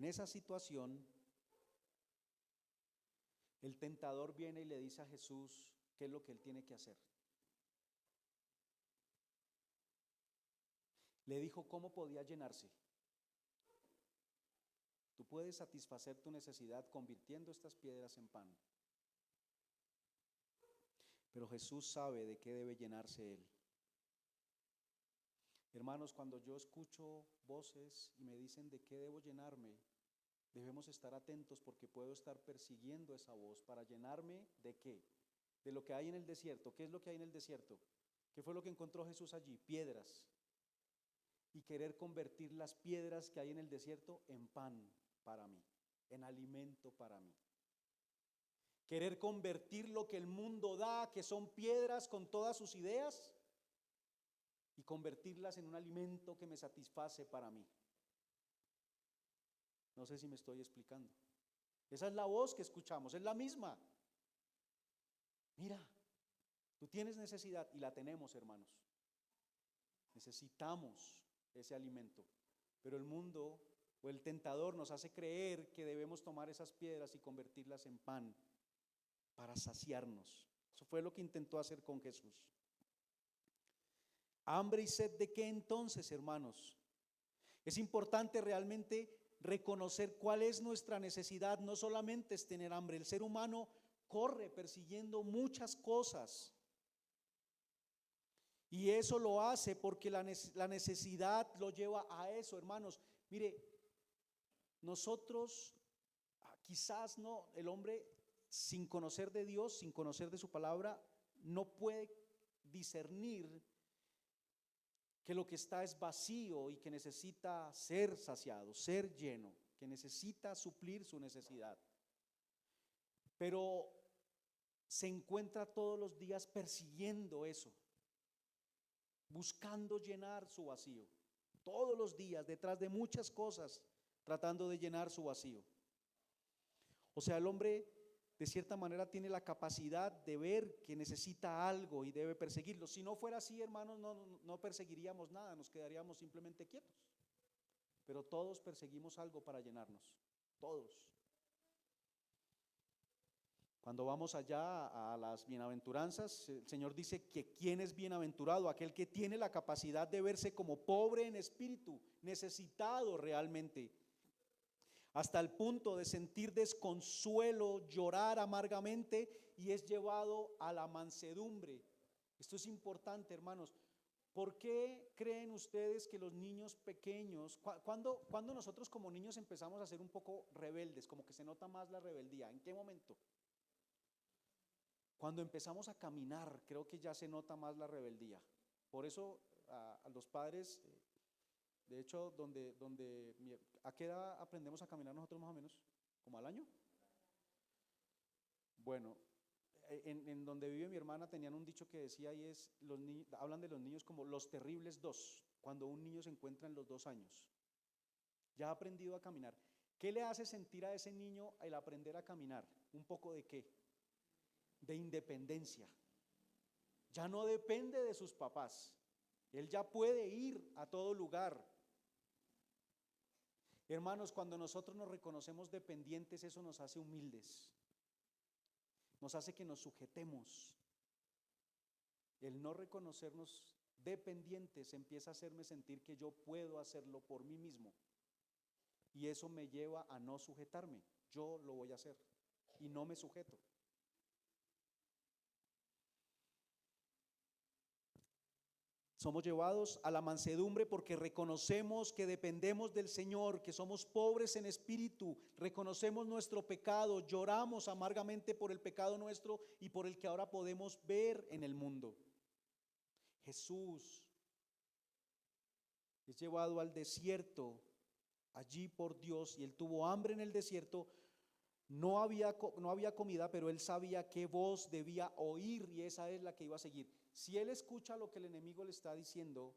esa situación, el tentador viene y le dice a Jesús qué es lo que él tiene que hacer. Le dijo cómo podía llenarse. Tú puedes satisfacer tu necesidad convirtiendo estas piedras en pan. Pero Jesús sabe de qué debe llenarse él. Hermanos, cuando yo escucho voces y me dicen de qué debo llenarme, debemos estar atentos porque puedo estar persiguiendo esa voz para llenarme ¿de qué? De lo que hay en el desierto. ¿Qué es lo que hay en el desierto? ¿Qué fue lo que encontró Jesús allí? Piedras. Y querer convertir las piedras que hay en el desierto en pan para mí, en alimento para mí. Querer convertir lo que el mundo da, que son piedras con todas sus ideas, y convertirlas en un alimento que me satisface para mí. No sé si me estoy explicando. Esa es la voz que escuchamos, es la misma. Mira, tú tienes necesidad y la tenemos, hermanos. Necesitamos ese alimento, pero el mundo o el tentador nos hace creer que debemos tomar esas piedras y convertirlas en pan para saciarnos. Eso fue lo que intentó hacer con Jesús. ¿Hambre y sed de qué entonces, hermanos? Es importante realmente reconocer cuál es nuestra necesidad. No solamente es tener hambre. El ser humano corre persiguiendo muchas cosas. Y eso lo hace porque la necesidad lo lleva a eso, hermanos. Mire, nosotros, quizás no, el hombre sin conocer de Dios, sin conocer de su palabra, no puede discernir que lo que está es vacío y que necesita ser saciado, ser lleno, que necesita suplir su necesidad. Pero se encuentra todos los días persiguiendo eso, buscando llenar su vacío, todos los días detrás de muchas cosas, tratando de llenar su vacío. O sea, el hombre de cierta manera tiene la capacidad de ver que necesita algo y debe perseguirlo. Si no fuera así, hermanos, no perseguiríamos nada, nos quedaríamos simplemente quietos. Pero todos perseguimos algo para llenarnos, todos. Cuando vamos allá a las bienaventuranzas, el Señor dice que quién es bienaventurado, aquel que tiene la capacidad de verse como pobre en espíritu, necesitado realmente, hasta el punto de sentir desconsuelo, llorar amargamente, y es llevado a la mansedumbre. Esto es importante, hermanos. ¿Por qué creen ustedes que los niños pequeños, cuando nosotros como niños empezamos a ser un poco rebeldes, como que se nota más la rebeldía? ¿En qué momento? Cuando empezamos a caminar, creo que ya se nota más la rebeldía. Por eso a los padres, de hecho, ¿a qué edad aprendemos a caminar nosotros más o menos? ¿Como al año? Bueno, en donde vive mi hermana tenían un dicho que decía, y es, hablan de los niños como los terribles dos, cuando un niño se encuentra en los 2 años. Ya ha aprendido a caminar. ¿Qué le hace sentir a ese niño el aprender a caminar? ¿Un poco de qué? De independencia. Ya no depende de sus papás. Él ya puede ir a todo lugar. Hermanos, cuando nosotros nos reconocemos dependientes, eso nos hace humildes. Nos hace que nos sujetemos. El no reconocernos dependientes empieza a hacerme sentir que yo puedo hacerlo por mí mismo. Y eso me lleva a no sujetarme. Yo lo voy a hacer y no me sujeto. Somos llevados a la mansedumbre porque reconocemos que dependemos del Señor, que somos pobres en espíritu, reconocemos nuestro pecado, lloramos amargamente por el pecado nuestro y por el que ahora podemos ver en el mundo. Jesús es llevado al desierto, allí por Dios, y él tuvo hambre en el desierto. No había comida, pero él sabía qué voz debía oír y esa es la que iba a seguir. Si él escucha lo que el enemigo le está diciendo,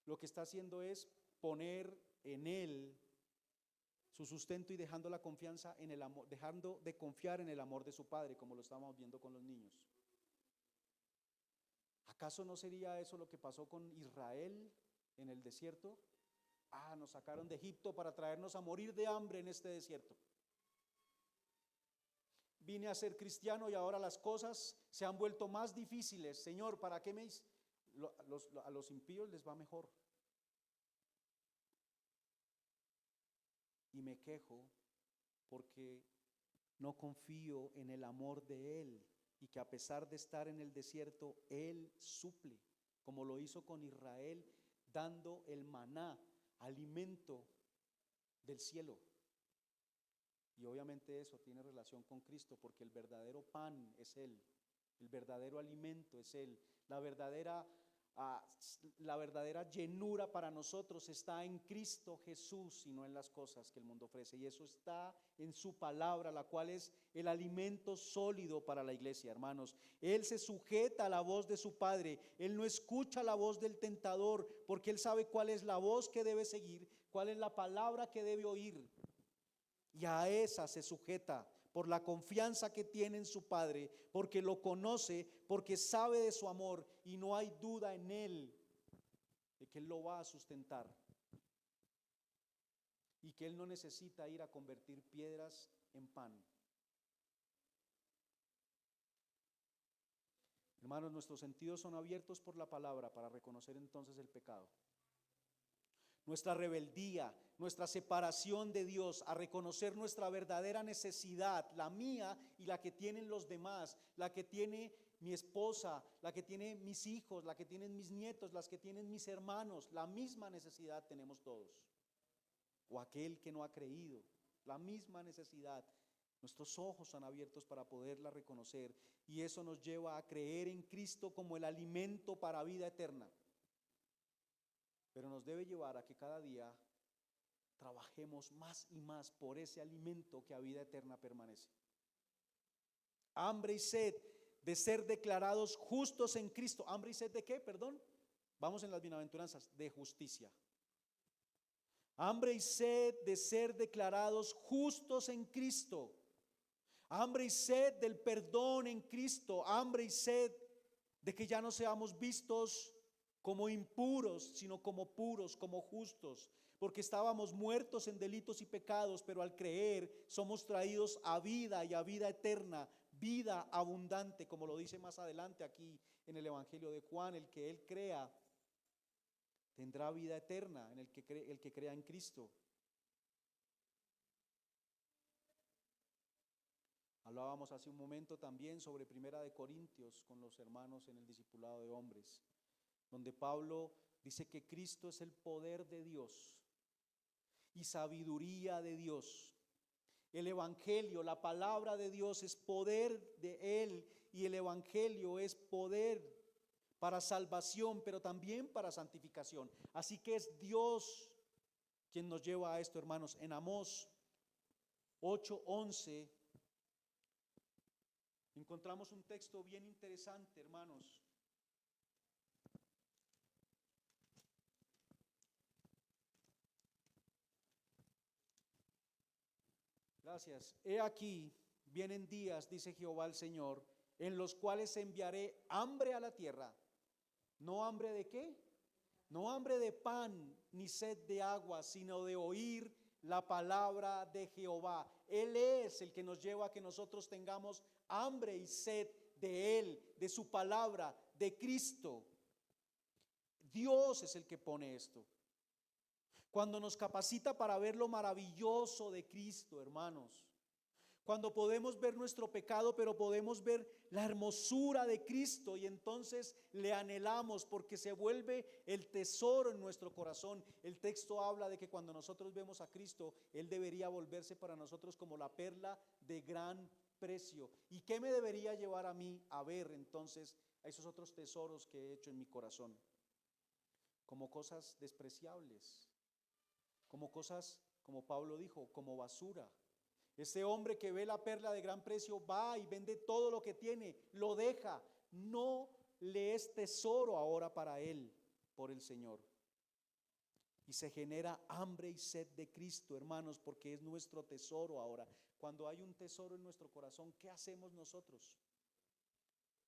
lo que está haciendo es poner en él su sustento y dejando la confianza en el amor, dejando de confiar en el amor de su padre, como lo estábamos viendo con los niños. ¿Acaso no sería eso lo que pasó con Israel en el desierto? Nos sacaron de Egipto para traernos a morir de hambre en este desierto. Vine a ser cristiano y ahora las cosas se han vuelto más difíciles. Señor, ¿para qué a los impíos les va mejor? Y me quejo porque no confío en el amor de Él y que a pesar de estar en el desierto, Él suple, como lo hizo con Israel, dando el maná, alimento del cielo. Y obviamente eso tiene relación con Cristo, porque el verdadero pan es Él, el verdadero alimento es Él, la verdadera llenura para nosotros está en Cristo Jesús y no en las cosas que el mundo ofrece. Y eso está en su palabra, la cual es el alimento sólido para la iglesia, hermanos. Él se sujeta a la voz de su Padre. Él no escucha la voz del tentador, porque Él sabe cuál es la voz que debe seguir, cuál es la palabra que debe oír. Y a esa se sujeta por la confianza que tiene en su Padre, porque lo conoce, porque sabe de su amor y no hay duda en Él de que Él lo va a sustentar y que Él no necesita ir a convertir piedras en pan. Hermanos, nuestros sentidos son abiertos por la palabra para reconocer entonces el pecado. Nuestra rebeldía, nuestra separación de Dios, a reconocer nuestra verdadera necesidad, la mía y la que tienen los demás, la que tiene mi esposa, la que tiene mis hijos, la que tienen mis nietos, las que tienen mis hermanos, la misma necesidad tenemos todos. O aquel que no ha creído, la misma necesidad. Nuestros ojos son abiertos para poderla reconocer y eso nos lleva a creer en Cristo como el alimento para vida eterna. Pero nos debe llevar a que cada día trabajemos más y más por ese alimento que a vida eterna permanece. Hambre y sed de ser declarados justos en Cristo. ¿Hambre y sed de qué? Perdón. Vamos en las bienaventuranzas, de justicia. Hambre y sed de ser declarados justos en Cristo. Hambre y sed del perdón en Cristo. Hambre y sed de que ya no seamos vistos como impuros, sino como puros, como justos, porque estábamos muertos en delitos y pecados, pero al creer somos traídos a vida y a vida eterna, vida abundante, como lo dice más adelante aquí en el Evangelio de Juan. El que Él crea tendrá vida eterna, en el que crea en Cristo. Hablábamos hace un momento también sobre Primera de Corintios con los hermanos en el discipulado de hombres, donde Pablo dice que Cristo es el poder de Dios y sabiduría de Dios. El Evangelio, la palabra de Dios es poder de Él y el Evangelio es poder para salvación, pero también para santificación. Así que es Dios quien nos lleva a esto, hermanos. En Amós 8:11 encontramos un texto bien interesante, hermanos. Gracias. He aquí, vienen días, dice Jehová el Señor, en los cuales enviaré hambre a la tierra. ¿No hambre de qué? No hambre de pan ni sed de agua, sino de oír la palabra de Jehová. Él es el que nos lleva a que nosotros tengamos hambre y sed de Él, de su palabra, de Cristo. Dios es el que pone esto. Cuando nos capacita para ver lo maravilloso de Cristo, hermanos. Cuando podemos ver nuestro pecado, pero podemos ver la hermosura de Cristo y entonces le anhelamos porque se vuelve el tesoro en nuestro corazón. El texto habla de que cuando nosotros vemos a Cristo, Él debería volverse para nosotros como la perla de gran precio. ¿Y qué me debería llevar a mí a ver entonces a esos otros tesoros que he hecho en mi corazón? Como cosas despreciables, como cosas, como Pablo dijo, como basura. Ese hombre que ve la perla de gran precio va y vende todo lo que tiene, lo deja, no le es tesoro ahora para él por el Señor. Y se genera hambre y sed de Cristo, hermanos, porque es nuestro tesoro ahora. Cuando hay un tesoro en nuestro corazón, ¿qué hacemos nosotros?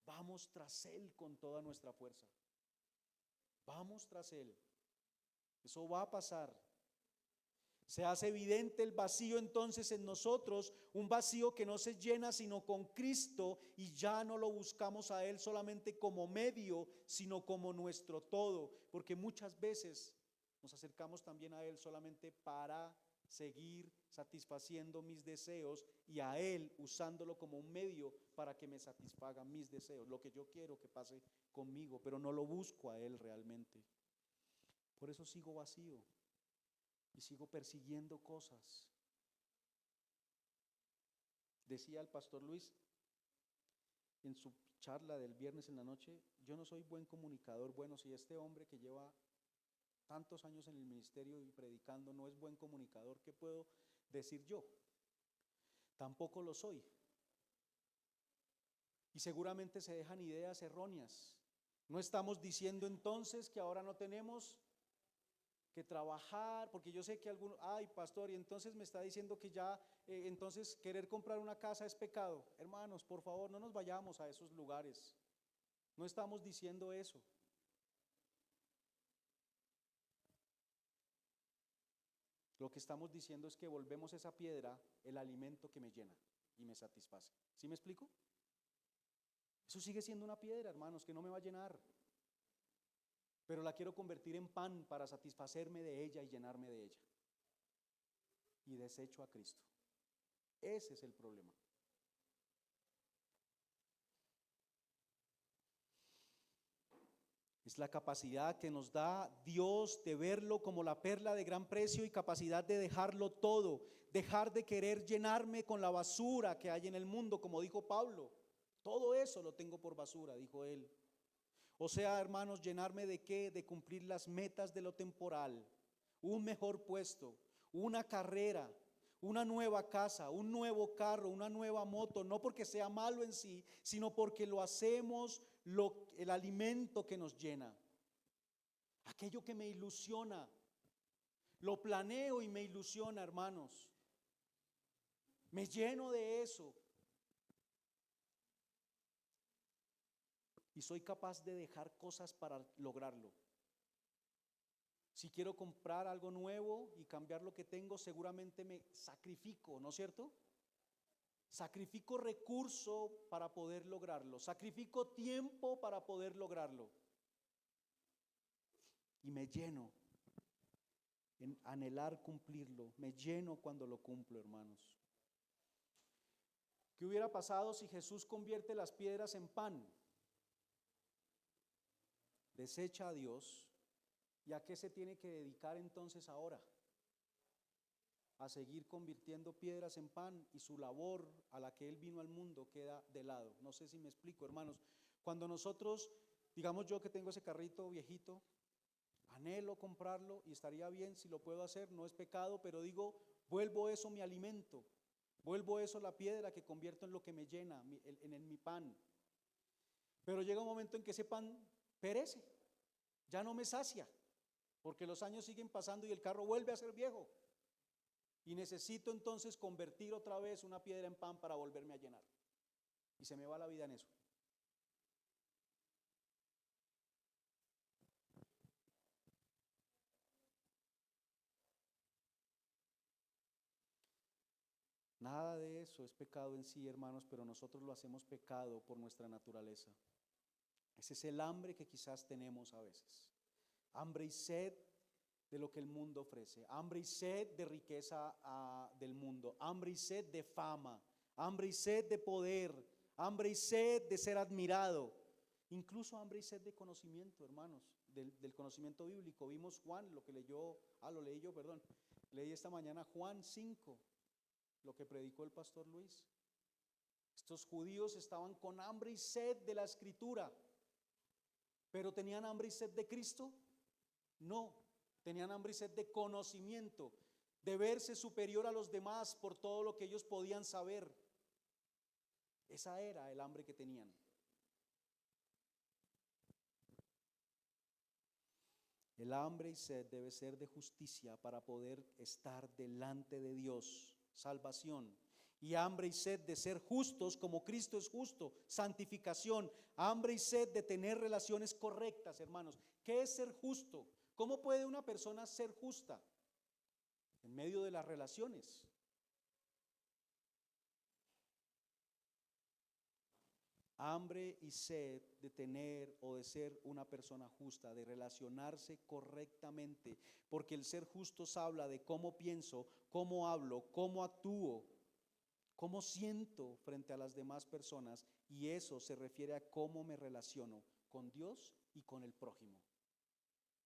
Vamos tras Él con toda nuestra fuerza. Vamos tras Él. Eso va a pasar. Se hace evidente el vacío entonces en nosotros, un vacío que no se llena sino con Cristo, y ya no lo buscamos a Él solamente como medio, sino como nuestro todo, porque muchas veces nos acercamos también a Él solamente para seguir satisfaciendo mis deseos, y a Él usándolo como un medio para que me satisfaga mis deseos, lo que yo quiero que pase conmigo, pero no lo busco a Él realmente. Por eso sigo vacío y sigo persiguiendo cosas. Decía el pastor Luis en su charla del viernes en la noche: yo no soy buen comunicador. Bueno, si este hombre que lleva tantos años en el ministerio y predicando no es buen comunicador, ¿qué puedo decir yo? Tampoco lo soy. Y seguramente se dejan ideas erróneas. No estamos diciendo entonces que ahora no tenemos que trabajar, porque yo sé que algunos, ay pastor, y entonces me está diciendo que ya, entonces querer comprar una casa es pecado. Hermanos, por favor, no nos vayamos a esos lugares. No estamos diciendo eso. Lo que estamos diciendo es que volvemos esa piedra el alimento que me llena y me satisface. ¿Sí me explico? Eso sigue siendo una piedra, hermanos, que no me va a llenar, pero la quiero convertir en pan para satisfacerme de ella y llenarme de ella. Y desecho a Cristo. Ese es el problema. Es la capacidad que nos da Dios de verlo como la perla de gran precio y capacidad de dejarlo todo, dejar de querer llenarme con la basura que hay en el mundo, como dijo Pablo. Todo eso lo tengo por basura, dijo él. O sea, hermanos, ¿llenarme de qué? De cumplir las metas de lo temporal, un mejor puesto, una carrera, una nueva casa, un nuevo carro, una nueva moto, no porque sea malo en sí, sino porque lo hacemos el alimento que nos llena, aquello que me ilusiona. Lo planeo y me ilusiona, hermanos. Me lleno de eso. Y soy capaz de dejar cosas para lograrlo. Si quiero comprar algo nuevo y cambiar lo que tengo, seguramente me sacrifico, ¿no es cierto? Sacrifico recurso para poder lograrlo. Sacrifico tiempo para poder lograrlo. Y me lleno en anhelar cumplirlo. Me lleno cuando lo cumplo, hermanos. ¿Qué hubiera pasado si Jesús convierte las piedras en pan? Desecha a Dios. ¿Y a qué se tiene que dedicar entonces ahora? A seguir convirtiendo piedras en pan, y su labor a la que Él vino al mundo queda de lado. No sé si me explico, hermanos. Cuando nosotros, digamos yo que tengo ese carrito viejito, anhelo comprarlo y estaría bien si lo puedo hacer, no es pecado, pero digo, vuelvo eso mi alimento, vuelvo eso la piedra que convierto en lo que me llena, en mi pan. Pero llega un momento en que ese pan perece, ya no me sacia, porque los años siguen pasando y el carro vuelve a ser viejo. Y necesito entonces convertir otra vez una piedra en pan para volverme a llenar. Y se me va la vida en eso. Nada de eso es pecado en sí, hermanos, pero nosotros lo hacemos pecado por nuestra naturaleza. Ese es el hambre que quizás tenemos a veces. Hambre y sed de lo que el mundo ofrece, hambre y sed de riqueza del mundo, hambre y sed de fama, hambre y sed de poder, hambre y sed de ser admirado, incluso hambre y sed de conocimiento, hermanos, del conocimiento bíblico. Vimos Juan, leí esta mañana Juan 5, lo que predicó el pastor Luis. Estos judíos estaban con hambre y sed de la Escritura, pero ¿tenían hambre y sed de Cristo? No. Tenían hambre y sed de conocimiento, de verse superior a los demás por todo lo que ellos podían saber. Esa era el hambre que tenían. El hambre y sed debe ser de justicia para poder estar delante de Dios, salvación. Y hambre y sed de ser justos como Cristo es justo, santificación. Hambre y sed de tener relaciones correctas, hermanos. ¿Qué es ser justo? ¿Cómo puede una persona ser justa? en medio de las relaciones. Hambre y sed de tener o de ser una persona justa, de relacionarse correctamente, porque el ser justos habla de cómo pienso, cómo hablo, cómo actúo, cómo siento frente a las demás personas, y eso se refiere a cómo me relaciono con Dios y con el prójimo.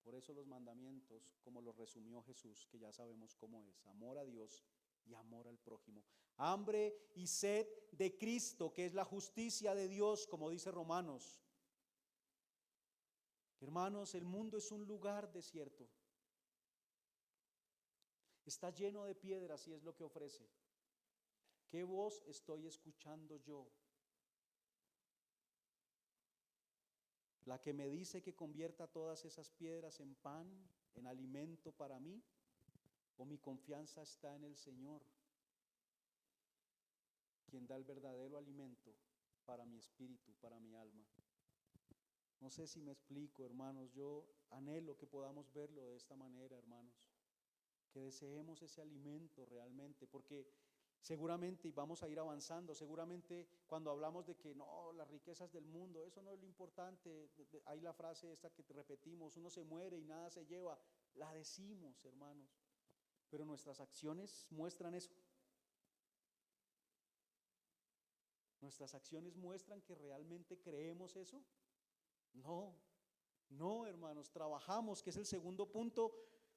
Por eso los mandamientos, como los resumió Jesús, que ya sabemos cómo es: amor a Dios y amor al prójimo. Hambre y sed de Cristo, que es la justicia de Dios, como dice Romanos. Hermanos, el mundo es un lugar desierto. Está lleno de piedras y es lo que ofrece. ¿Qué voz estoy escuchando yo? ¿La que me dice que convierta todas esas piedras en pan, en alimento para mí? ¿O mi confianza está en el Señor, quien da el verdadero alimento para mi espíritu, para mi alma? No sé si me explico, hermanos. Yo anhelo que podamos verlo de esta manera, hermanos, que deseemos ese alimento realmente, porque seguramente, y vamos a ir avanzando, seguramente cuando hablamos de que no, las riquezas del mundo, eso no es lo importante, hay la frase esta que repetimos: uno se muere y nada se lleva. La decimos, hermanos, pero nuestras acciones muestran eso. ¿Nuestras acciones muestran que realmente creemos eso? No, no, hermanos. Trabajamos, que es el segundo punto,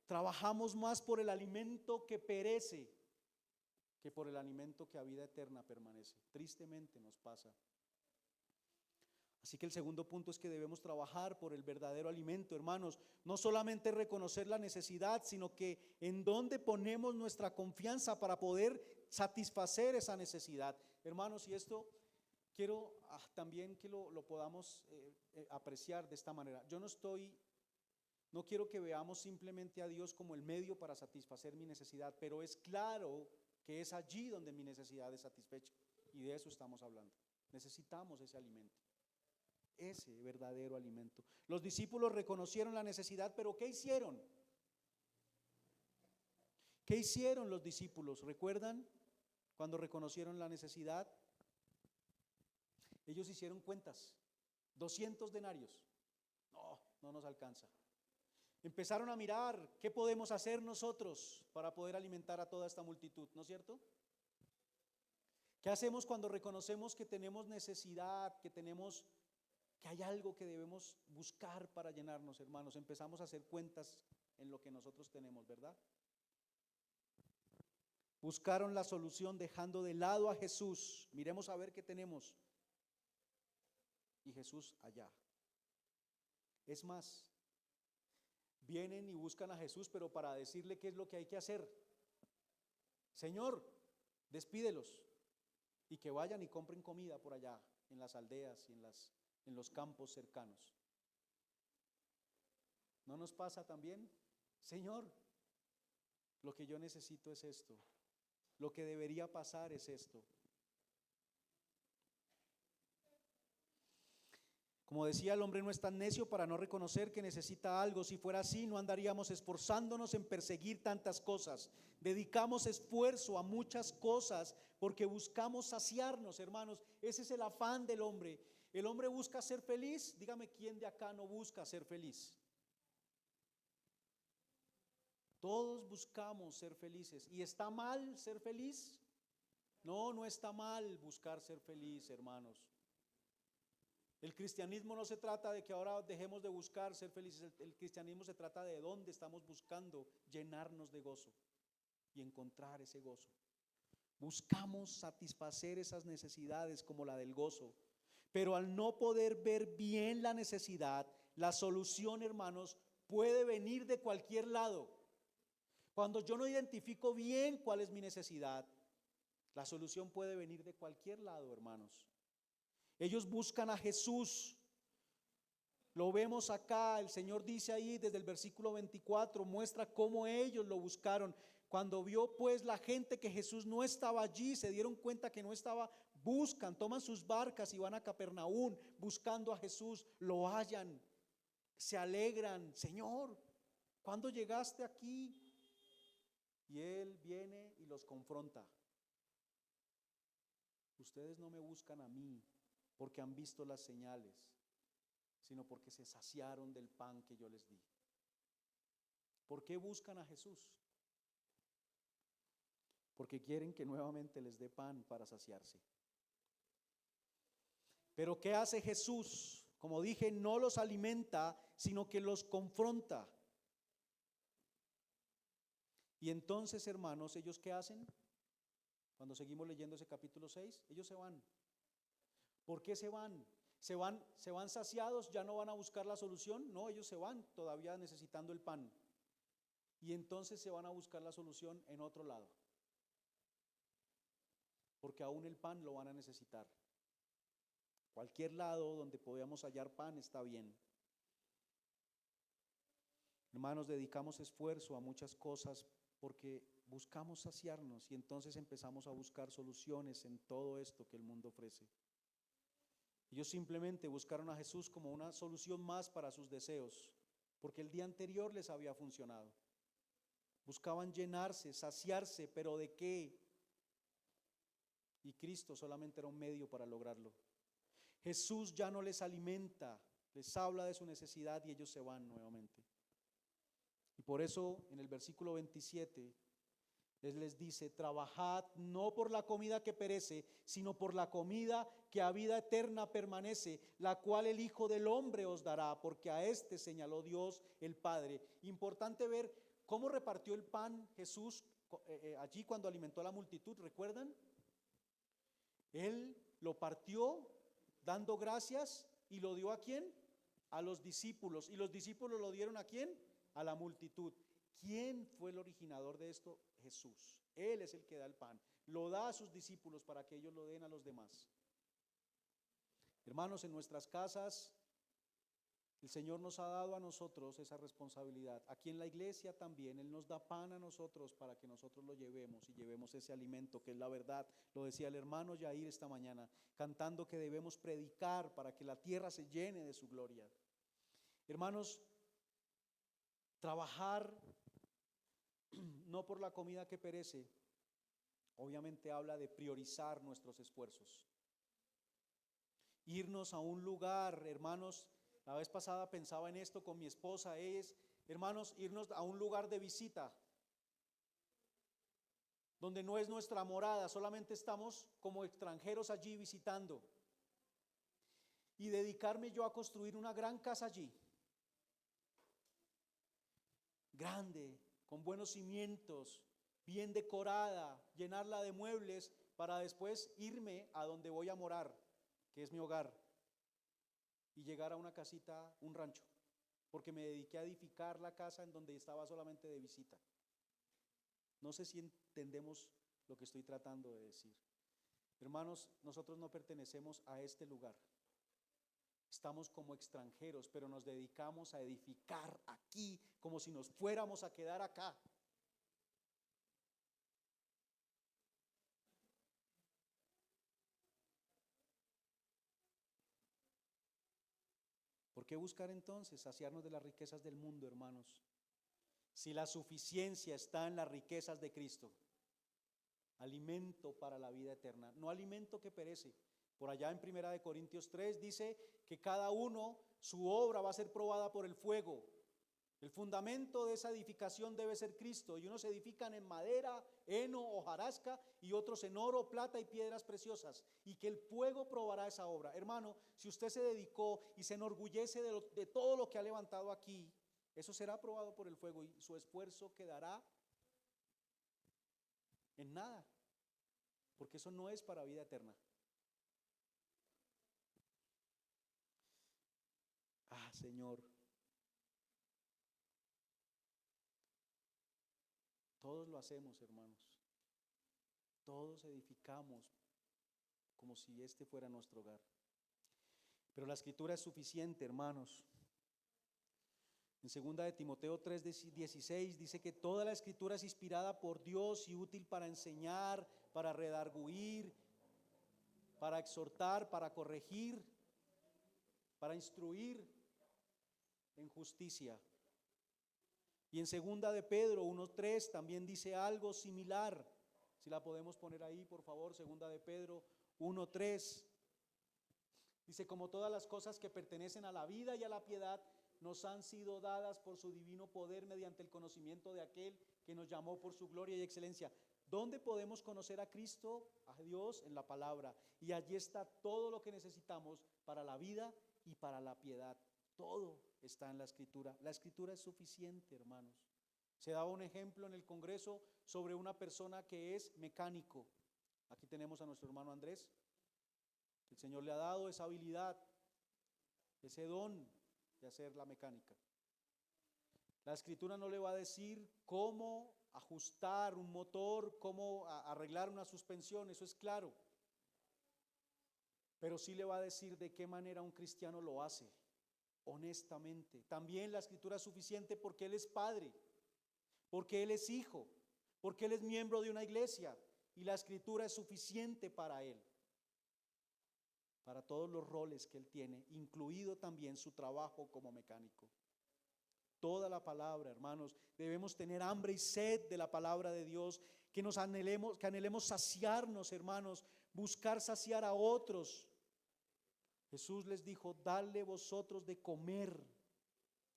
trabajamos más por el alimento que perece que por el alimento que a vida eterna permanece. Tristemente nos pasa. Así que el segundo punto es que debemos trabajar por el verdadero alimento, hermanos. No solamente reconocer la necesidad, sino que en dónde ponemos nuestra confianza para poder satisfacer esa necesidad. Hermanos, y esto quiero también que lo podamos apreciar de esta manera. No quiero que veamos simplemente a Dios como el medio para satisfacer mi necesidad, pero es claro que es allí donde mi necesidad es satisfecha, y de eso estamos hablando. Necesitamos ese alimento, ese verdadero alimento. Los discípulos reconocieron la necesidad, pero ¿qué hicieron? ¿Qué hicieron los discípulos? ¿Recuerdan cuando reconocieron la necesidad? Ellos hicieron cuentas. 200 denarios. No nos alcanza. Empezaron a mirar qué podemos hacer nosotros para poder alimentar a toda esta multitud, ¿no es cierto? ¿Qué hacemos cuando reconocemos que tenemos necesidad, que hay algo que debemos buscar para llenarnos, hermanos? Empezamos a hacer cuentas en lo que nosotros tenemos, ¿verdad? Buscaron la solución dejando de lado a Jesús. Miremos a ver qué tenemos. Y Jesús allá. Es más, vienen y buscan a Jesús, pero para decirle qué es lo que hay que hacer. Señor, despídelos y que vayan y compren comida por allá, en las aldeas y en los campos cercanos. ¿No nos pasa también? Señor, lo que yo necesito es esto. Lo que debería pasar es esto. Como decía, el hombre no es tan necio para no reconocer que necesita algo. Si fuera así, no andaríamos esforzándonos en perseguir tantas cosas. Dedicamos esfuerzo a muchas cosas porque buscamos saciarnos, hermanos. Ese es el afán del hombre. El hombre busca ser feliz. Dígame, ¿quién de acá no busca ser feliz? Todos buscamos ser felices. ¿Y está mal ser feliz? No, no está mal buscar ser feliz, hermanos. El cristianismo no se trata de que ahora dejemos de buscar ser felices. El cristianismo se trata de dónde estamos buscando llenarnos de gozo y encontrar ese gozo. Buscamos satisfacer esas necesidades como la del gozo, pero al no poder ver bien la necesidad, la solución, hermanos, puede venir de cualquier lado. Cuando yo no identifico bien cuál es mi necesidad, la solución puede venir de cualquier lado, hermanos. Ellos buscan a Jesús. Lo vemos acá, el Señor dice ahí desde el versículo 24, muestra cómo ellos lo buscaron. Cuando vio pues la gente que Jesús no estaba allí, se dieron cuenta que no estaba, toman sus barcas y van a Capernaum buscando a Jesús, lo hallan, se alegran. Señor, ¿cuándo llegaste aquí? Y Él viene y los confronta. Ustedes no me buscan a mí porque han visto las señales, sino porque se saciaron del pan que yo les di. ¿Por qué buscan a Jesús? Porque quieren que nuevamente les dé pan para saciarse. Pero ¿qué hace Jesús? Como dije, no los alimenta, sino que los confronta. Y entonces, hermanos, ¿ellos qué hacen? Cuando seguimos leyendo ese capítulo 6, ellos se van. ¿Por qué se van? ¿Se van saciados? ¿Ya no van a buscar la solución? No, ellos se van todavía necesitando el pan. Y entonces se van a buscar la solución en otro lado. Porque aún el pan lo van a necesitar. Cualquier lado donde podamos hallar pan está bien. Hermanos, dedicamos esfuerzo a muchas cosas porque buscamos saciarnos y entonces empezamos a buscar soluciones en todo esto que el mundo ofrece. Ellos simplemente buscaron a Jesús como una solución más para sus deseos, porque el día anterior les había funcionado. Buscaban llenarse, saciarse, pero ¿de qué? Y Cristo solamente era un medio para lograrlo. Jesús ya no les alimenta, les habla de su necesidad y ellos se van nuevamente. Y por eso en el versículo 27 Él les dice: trabajad no por la comida que perece, sino por la comida que a vida eterna permanece, la cual el Hijo del Hombre os dará, porque a este señaló Dios el Padre. Importante ver cómo repartió el pan Jesús allí cuando alimentó a la multitud, ¿recuerdan? Él lo partió dando gracias y lo dio ¿a quién? A los discípulos. ¿Y los discípulos lo dieron a quién? A la multitud. ¿Quién fue el originador de esto? Jesús. Él es el que da el pan. Lo da a sus discípulos para que ellos lo den a los demás. Hermanos, en nuestras casas el Señor nos ha dado a nosotros esa responsabilidad. Aquí en la iglesia también Él nos da pan a nosotros para que nosotros lo llevemos y llevemos ese alimento que es la verdad. Lo decía el hermano Yair esta mañana, cantando que debemos predicar para que la tierra se llene de su gloria. Hermanos, trabajar no por la comida que perece, obviamente habla de priorizar nuestros esfuerzos. Irnos a un lugar, hermanos, la vez pasada pensaba en esto con mi esposa, hermanos, irnos a un lugar de visita, donde no es nuestra morada, solamente estamos como extranjeros allí visitando, y dedicarme yo a construir una gran casa allí, grande, con buenos cimientos, bien decorada, llenarla de muebles para después irme a donde voy a morar, que es mi hogar, y llegar a una casita, un rancho, porque me dediqué a edificar la casa en donde estaba solamente de visita. No sé si entendemos lo que estoy tratando de decir. Hermanos, nosotros no pertenecemos a este lugar. Estamos como extranjeros, pero nos dedicamos a edificar aquí como si nos fuéramos a quedar acá. ¿Por qué buscar entonces saciarnos de las riquezas del mundo, hermanos? Si la suficiencia está en las riquezas de Cristo, alimento para la vida eterna, no alimento que perece. Por allá en 1 Corintios 3 dice que cada uno, su obra va a ser probada por el fuego. El fundamento de esa edificación debe ser Cristo, y unos edifican en madera, heno, hojarasca, y otros en oro, plata y piedras preciosas, y que el fuego probará esa obra. Hermano, si usted se dedicó y se enorgullece de todo lo que ha levantado aquí, eso será probado por el fuego y su esfuerzo quedará en nada, porque eso no es para vida eterna. Señor, todos lo hacemos, hermanos. Todos edificamos como si este fuera nuestro hogar. Pero la escritura es suficiente, hermanos. En 2 de Timoteo 3:16 dice que toda la escritura es inspirada por Dios y útil para enseñar, para redarguir, para exhortar, para corregir, para instruir en justicia. Y en segunda de Pedro 1:3 también dice algo similar. Si la podemos poner ahí, por favor, segunda de Pedro 1:3. Dice, como todas las cosas que pertenecen a la vida y a la piedad nos han sido dadas por su divino poder mediante el conocimiento de aquel que nos llamó por su gloria y excelencia. ¿Dónde podemos conocer a Cristo, a Dios? En la palabra. Y allí está todo lo que necesitamos para la vida y para la piedad. Todo está en la Escritura. La Escritura es suficiente, hermanos. Se daba un ejemplo en el Congreso sobre una persona que es mecánico. Aquí tenemos a nuestro hermano Andrés. El Señor le ha dado esa habilidad, ese don de hacer la mecánica. La Escritura no le va a decir cómo ajustar un motor, cómo arreglar una suspensión, eso es claro. Pero sí le va a decir de qué manera un cristiano lo hace, honestamente. También la Escritura es suficiente porque Él es padre, porque Él es hijo, porque Él es miembro de una iglesia, y la Escritura es suficiente para Él, para todos los roles que Él tiene, incluido también su trabajo como mecánico. Toda la palabra, hermanos, debemos tener hambre y sed de la palabra de Dios, que anhelemos saciarnos, hermanos, buscar saciar a otros. Jesús les dijo, dadle vosotros de comer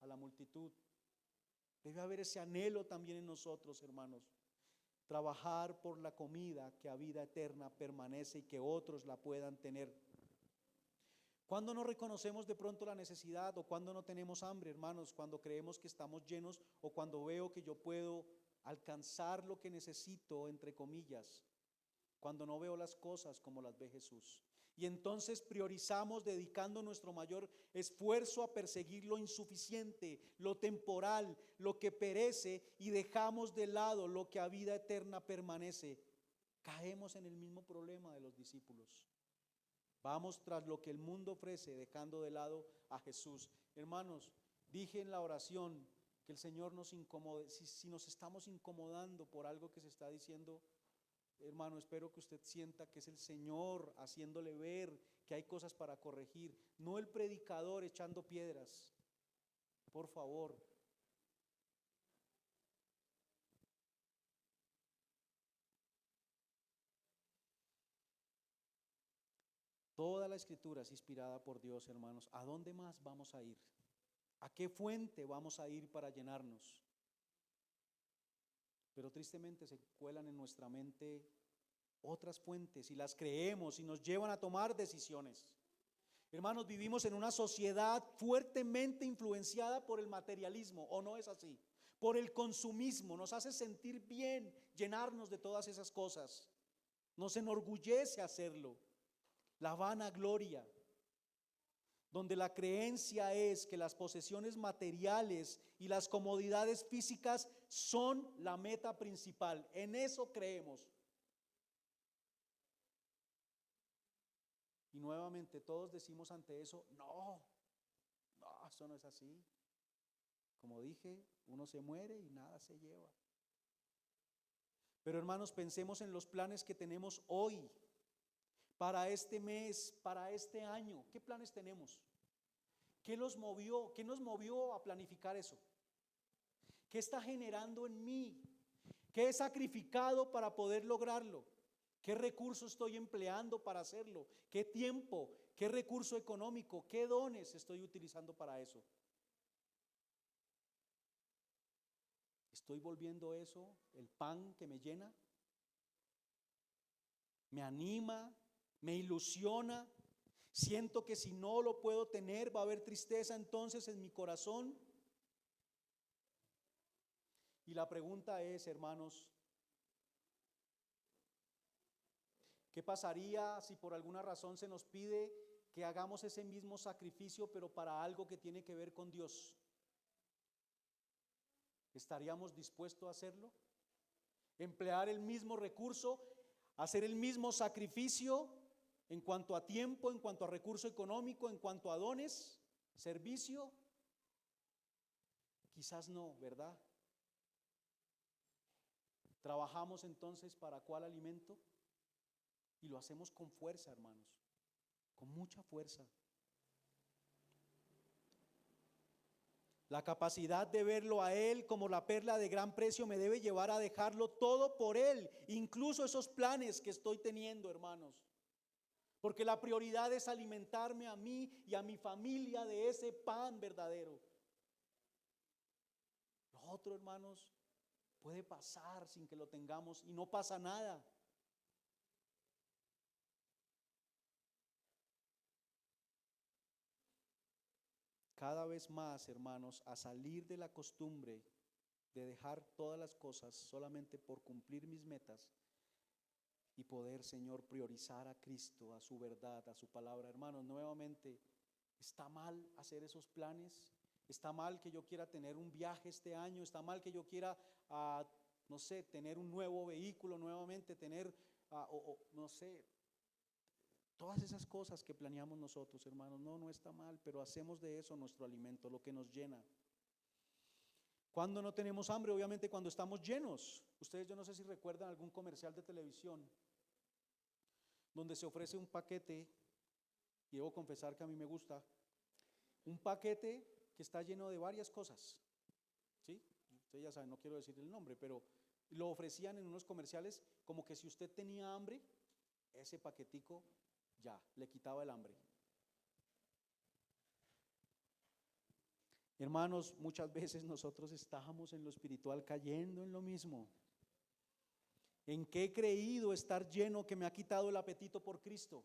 a la multitud. Debe haber ese anhelo también en nosotros, hermanos. Trabajar por la comida que a vida eterna permanece y que otros la puedan tener. ¿Cuándo no reconocemos de pronto la necesidad o cuando no tenemos hambre, hermanos? Cuando creemos que estamos llenos o cuando veo que yo puedo alcanzar lo que necesito, entre comillas. Cuando no veo las cosas como las ve Jesús. Y entonces priorizamos dedicando nuestro mayor esfuerzo a perseguir lo insuficiente, lo temporal, lo que perece, y dejamos de lado lo que a vida eterna permanece. Caemos en el mismo problema de los discípulos. Vamos tras lo que el mundo ofrece, dejando de lado a Jesús. Hermanos, dije en la oración que el Señor nos incomode. Si nos estamos incomodando por algo que se está diciendo, hermano, espero que usted sienta que es el Señor haciéndole ver que hay cosas para corregir, no el predicador echando piedras. Por favor. Toda la Escritura es inspirada por Dios, hermanos. ¿A dónde más vamos a ir? ¿A qué fuente vamos a ir para llenarnos? Pero tristemente se cuelan en nuestra mente otras fuentes y las creemos y nos llevan a tomar decisiones. Hermanos, vivimos en una sociedad fuertemente influenciada por el materialismo, ¿o no es así? Por el consumismo, nos hace sentir bien llenarnos de todas esas cosas. Nos enorgullece hacerlo. La vanagloria, donde la creencia es que las posesiones materiales y las comodidades físicas son la meta principal. En eso creemos. Y nuevamente todos decimos ante eso, no, eso no es así. Como dije, uno se muere y nada se lleva. Pero hermanos, pensemos en los planes que tenemos hoy, para este mes, para este año. ¿Qué planes tenemos? ¿Qué nos movió a planificar eso? ¿Qué está generando en mí? ¿Qué he sacrificado para poder lograrlo? ¿Qué recurso estoy empleando para hacerlo? ¿Qué tiempo? ¿Qué recurso económico? ¿Qué dones estoy utilizando para eso? ¿Estoy volviendo eso el pan que me llena? ¿Me anima? ¿Me ilusiona? Siento que si no lo puedo tener va a haber tristeza entonces en mi corazón. Y la pregunta es, hermanos, ¿qué pasaría si por alguna razón se nos pide que hagamos ese mismo sacrificio pero para algo que tiene que ver con Dios? ¿Estaríamos dispuestos a hacerlo? ¿Emplear el mismo recurso? ¿Hacer el mismo sacrificio en cuanto a tiempo, en cuanto a recurso económico, en cuanto a dones, servicio? Quizás no, ¿verdad? ¿Trabajamos entonces para cuál alimento? Y lo hacemos con fuerza, hermanos, con mucha fuerza. La capacidad de verlo a Él como la perla de gran precio me debe llevar a dejarlo todo por Él, incluso esos planes que estoy teniendo, hermanos. Porque la prioridad es alimentarme a mí y a mi familia de ese pan verdadero. Lo otro, hermanos, puede pasar sin que lo tengamos y no pasa nada. Cada vez más, hermanos, a salir de la costumbre de dejar todas las cosas solamente por cumplir mis metas y poder, Señor, priorizar a Cristo, a su verdad, a su palabra. Hermanos, nuevamente, ¿está mal hacer esos planes? ¿Está mal que yo quiera tener un viaje este año? ¿Está mal que yo quiera, no sé, tener un nuevo vehículo nuevamente, tener, no sé, todas esas cosas que planeamos nosotros, hermanos? No, no está mal, pero hacemos de eso nuestro alimento, lo que nos llena. ¿Cuándo no tenemos hambre? Obviamente cuando estamos llenos. Ustedes, yo no sé si recuerdan algún comercial de televisión donde se ofrece un paquete, y debo confesar que a mí me gusta, un paquete que está lleno de varias cosas, ¿sí? Ustedes ya saben, no quiero decir el nombre, pero lo ofrecían en unos comerciales como que si usted tenía hambre, ese paquetico ya le quitaba el hambre. Hermanos, muchas veces nosotros estamos en lo espiritual cayendo en lo mismo. ¿En qué he creído estar lleno que me ha quitado el apetito por Cristo?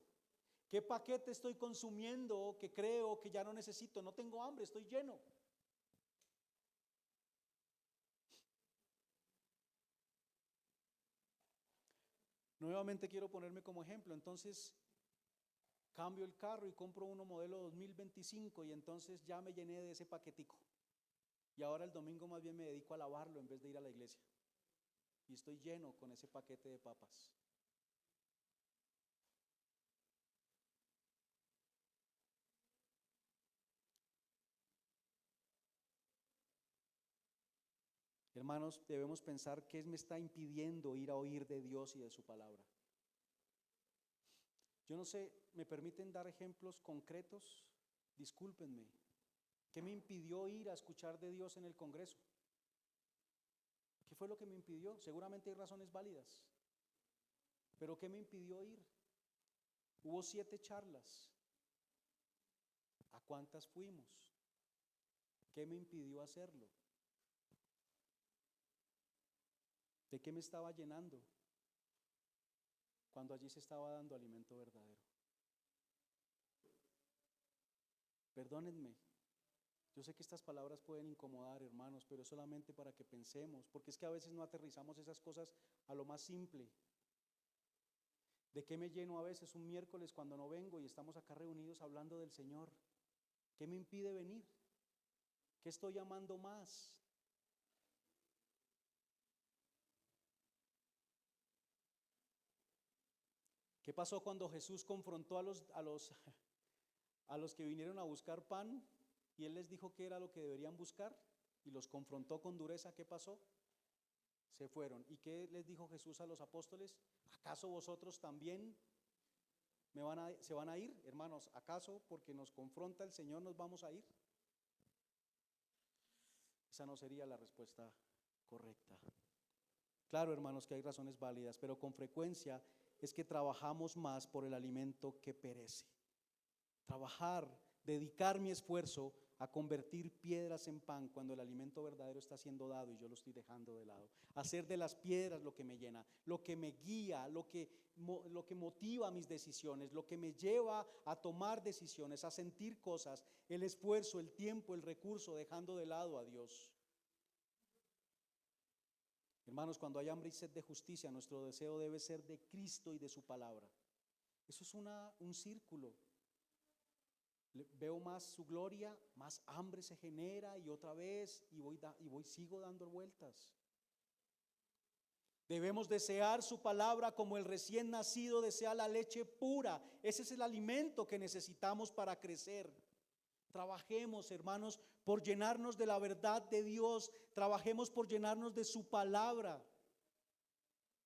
¿Qué paquete estoy consumiendo que creo que ya no necesito? No tengo hambre, estoy lleno. Nuevamente quiero ponerme como ejemplo. Entonces cambio el carro y compro uno modelo 2025 y entonces ya me llené de ese paquetico. Y ahora el domingo más bien me dedico a lavarlo en vez de ir a la iglesia. Y estoy lleno con ese paquete de papas. Hermanos, debemos pensar qué me está impidiendo ir a oír de Dios y de su palabra. Yo no sé, ¿me permiten dar ejemplos concretos? Discúlpenme. ¿Qué me impidió ir a escuchar de Dios en el Congreso? ¿Qué fue lo que me impidió? Seguramente hay razones válidas. Pero ¿qué me impidió ir? Hubo 7 charlas. ¿A cuántas fuimos? ¿Qué me impidió hacerlo? ¿De qué me estaba llenando cuando allí se estaba dando alimento verdadero? Perdónenme, yo sé que estas palabras pueden incomodar, hermanos, pero es solamente para que pensemos, porque es que a veces no aterrizamos esas cosas a lo más simple. ¿De qué me lleno a veces un miércoles cuando no vengo y estamos acá reunidos hablando del Señor? ¿Qué me impide venir? ¿Qué estoy amando más? ¿Qué pasó cuando Jesús confrontó a los que vinieron a buscar pan y Él les dijo qué era lo que deberían buscar y los confrontó con dureza? ¿Qué pasó? Se fueron. ¿Y qué les dijo Jesús a los apóstoles? ¿Acaso vosotros también se van a ir? Hermanos, ¿acaso porque nos confronta el Señor nos vamos a ir? Esa no sería la respuesta correcta. Claro, hermanos, que hay razones válidas, pero con frecuencia es que trabajamos más por el alimento que perece. Trabajar, dedicar mi esfuerzo a convertir piedras en pan cuando el alimento verdadero está siendo dado y yo lo estoy dejando de lado. Hacer de las piedras lo que me llena, lo que me guía, lo que motiva mis decisiones, lo que me lleva a tomar decisiones, a sentir cosas, el esfuerzo, el tiempo, el recurso, dejando de lado a Dios. Hermanos, cuando hay hambre y sed de justicia, nuestro deseo debe ser de Cristo y de su palabra. Eso es un círculo. Veo más su gloria, más hambre se genera y otra vez sigo dando vueltas. Debemos desear su palabra como el recién nacido desea la leche pura. Ese es el alimento que necesitamos para crecer. Trabajemos, hermanos, por llenarnos de la verdad de Dios. Trabajemos por llenarnos de su palabra.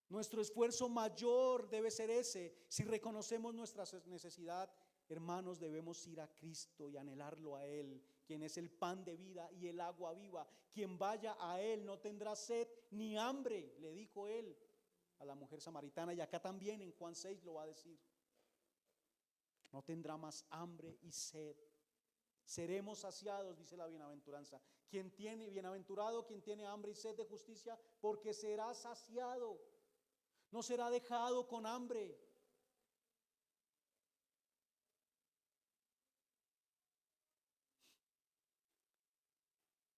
Nuestro esfuerzo mayor debe ser ese. Si reconocemos nuestra necesidad, hermanos, debemos ir a Cristo y anhelarlo a Él quien es el pan de vida y el agua viva. Quien vaya a Él no tendrá sed ni hambre, le dijo Él a la mujer samaritana, y acá también en Juan 6 lo va a decir. No tendrá más hambre y sed. Seremos saciados, dice la bienaventuranza. Bienaventurado quien tiene hambre y sed de justicia, porque será saciado. No será dejado con hambre.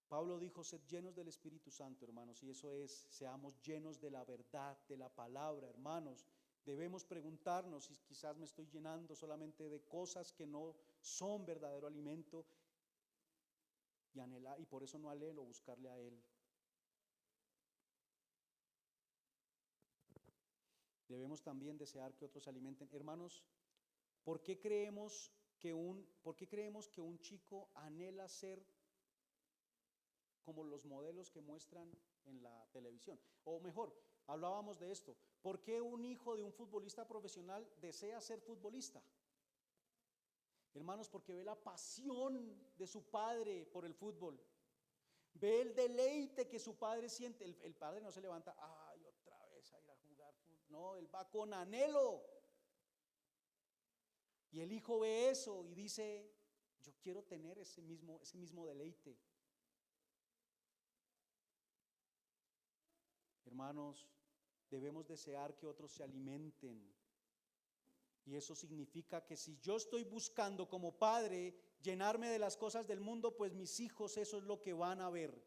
Pablo dijo: sed llenos del Espíritu Santo, hermanos, y eso es, seamos llenos de la verdad, de la palabra, hermanos. Debemos preguntarnos si quizás me estoy llenando solamente de cosas que no son verdadero alimento, y por eso no anhelo buscarle a Él. Debemos también desear que otros se alimenten. Hermanos, ¿por qué creemos que un chico anhela ser como los modelos que muestran en la televisión? O mejor, hablábamos de esto. ¿Por qué un hijo de un futbolista profesional desea ser futbolista? Hermanos, porque ve la pasión de su padre por el fútbol. Ve el deleite que su padre siente. El padre no se levanta, ay, otra vez a ir a jugar fútbol. No, él va con anhelo. Y el hijo ve eso y dice: yo quiero tener ese mismo deleite. Hermanos, debemos desear que otros se alimenten. Y eso significa que si yo estoy buscando como padre llenarme de las cosas del mundo, pues mis hijos eso es lo que van a ver.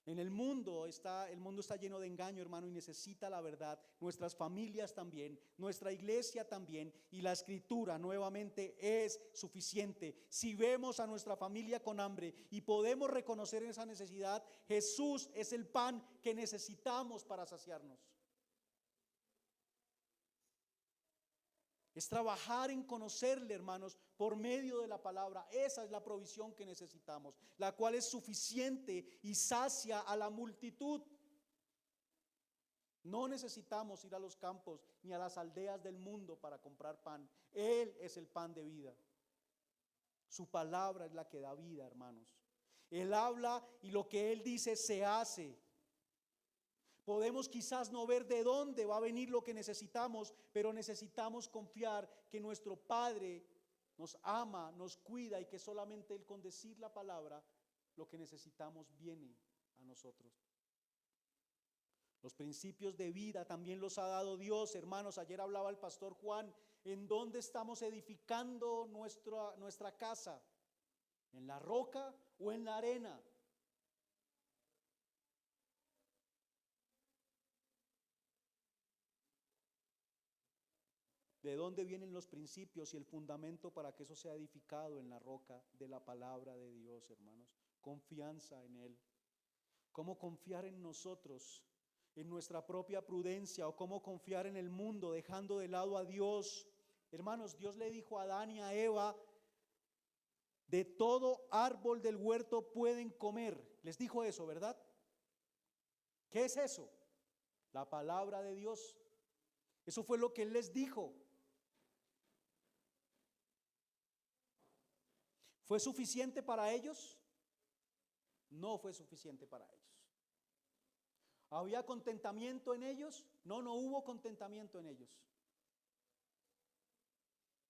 El mundo está lleno de engaño, hermano, y necesita la verdad. Nuestras familias también, nuestra iglesia también, y la Escritura nuevamente es suficiente. Si vemos a nuestra familia con hambre y podemos reconocer esa necesidad, Jesús es el pan que necesitamos para saciarnos. Es trabajar en conocerle, hermanos, por medio de la palabra. Esa es la provisión que necesitamos, la cual es suficiente y sacia a la multitud. No necesitamos ir a los campos ni a las aldeas del mundo para comprar pan. Él es el pan de vida. Su palabra es la que da vida, hermanos. Él habla y lo que Él dice se hace. Podemos quizás no ver de dónde va a venir lo que necesitamos, pero necesitamos confiar que nuestro Padre nos ama, nos cuida, y que solamente Él, con decir la palabra, lo que necesitamos viene a nosotros. Los principios de vida también los ha dado Dios, hermanos. Ayer hablaba el pastor Juan, ¿en dónde estamos edificando nuestra casa? ¿En la roca o en la arena? ¿De dónde vienen los principios y el fundamento para que eso sea edificado? En la roca de la palabra de Dios, hermanos. Confianza en Él. ¿Cómo confiar en nosotros, en nuestra propia prudencia, o cómo confiar en el mundo dejando de lado a Dios? Hermanos, Dios le dijo a Adán y a Eva: de todo árbol del huerto pueden comer. Les dijo eso, ¿verdad? ¿Qué es eso? La palabra de Dios. Eso fue lo que Él les dijo. ¿Fue suficiente para ellos? No fue suficiente para ellos. ¿Había contentamiento en ellos? No hubo contentamiento en ellos.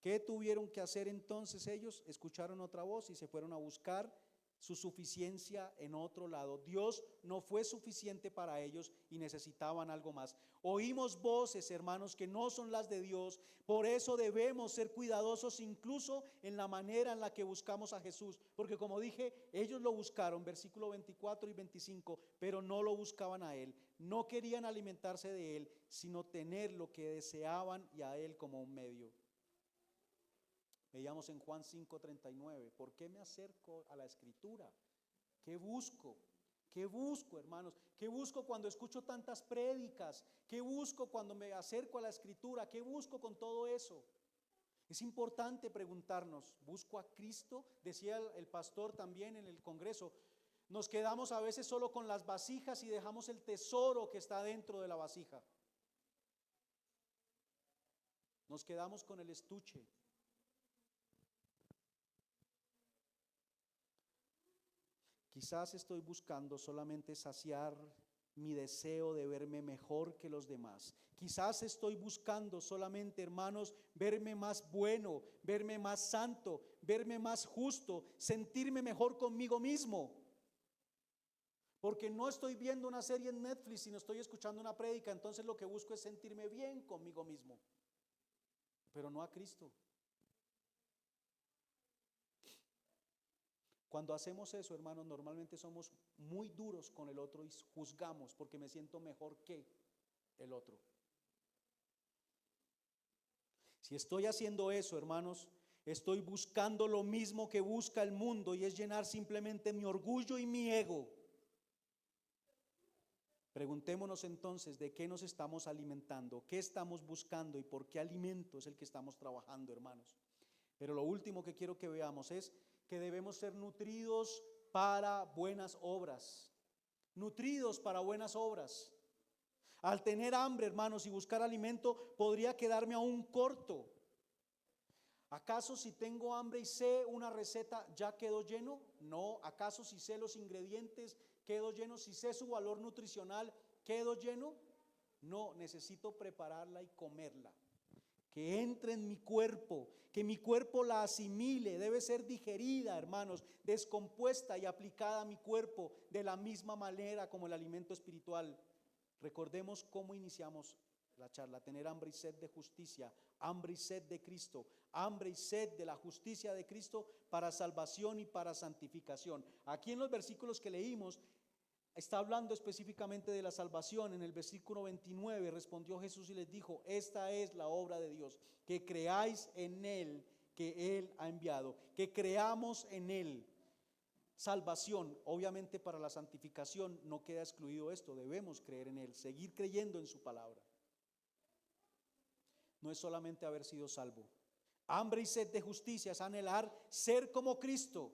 ¿Qué tuvieron que hacer entonces ellos? Escucharon otra voz y se fueron a buscar su suficiencia en otro lado. Dios no fue suficiente para ellos y necesitaban algo más. Oímos voces, hermanos, que no son las de Dios. Por eso debemos ser cuidadosos incluso en la manera en la que buscamos a Jesús. Porque, como dije, ellos lo buscaron, versículo 24 y 25, pero no lo buscaban a Él. No querían alimentarse de Él, sino tener lo que deseaban, y a Él como un medio. Veíamos en Juan 5:39, ¿por qué me acerco a la Escritura? ¿Qué busco? ¿Qué busco, hermanos? ¿Qué busco cuando escucho tantas prédicas? ¿Qué busco cuando me acerco a la Escritura? ¿Qué busco con todo eso? Es importante preguntarnos, ¿busco a Cristo? Decía el pastor también en el congreso, nos quedamos a veces solo con las vasijas y dejamos el tesoro que está dentro de la vasija. Nos quedamos con el estuche. Quizás estoy buscando solamente saciar mi deseo de verme mejor que los demás. Quizás estoy buscando solamente, hermanos, verme más bueno, verme más santo, verme más justo, sentirme mejor conmigo mismo. Porque no estoy viendo una serie en Netflix, sino estoy escuchando una prédica, entonces lo que busco es sentirme bien conmigo mismo, pero no a Cristo. Cuando hacemos eso, hermanos, normalmente somos muy duros con el otro y juzgamos porque me siento mejor que el otro. Si estoy haciendo eso, hermanos, estoy buscando lo mismo que busca el mundo, y es llenar simplemente mi orgullo y mi ego. Preguntémonos entonces de qué nos estamos alimentando, qué estamos buscando y por qué alimento es el que estamos trabajando, hermanos. Pero lo último que quiero que veamos es que debemos ser nutridos para buenas obras. Nutridos para buenas obras. Al tener hambre, hermanos, y buscar alimento, podría quedarme aún corto. ¿Acaso si tengo hambre y sé una receta, ya quedo lleno? No. ¿Acaso si sé los ingredientes, quedo lleno? Si sé su valor nutricional, ¿quedo lleno? No, necesito prepararla y comerla. Que entre en mi cuerpo, que mi cuerpo la asimile. Debe ser digerida, hermanos, descompuesta y aplicada a mi cuerpo de la misma manera como el alimento espiritual. Recordemos cómo iniciamos la charla: tener hambre y sed de justicia, hambre y sed de Cristo, hambre y sed de la justicia de Cristo para salvación y para santificación. Aquí en los versículos que leímos está hablando específicamente de la salvación. En el versículo 29 respondió Jesús y les dijo: esta es la obra de Dios, que creáis en Él que Él ha enviado, que creamos en Él. Salvación, obviamente para la santificación no queda excluido esto, debemos creer en Él, seguir creyendo en su palabra. No es solamente haber sido salvo. Hambre y sed de justicia es anhelar ser como Cristo,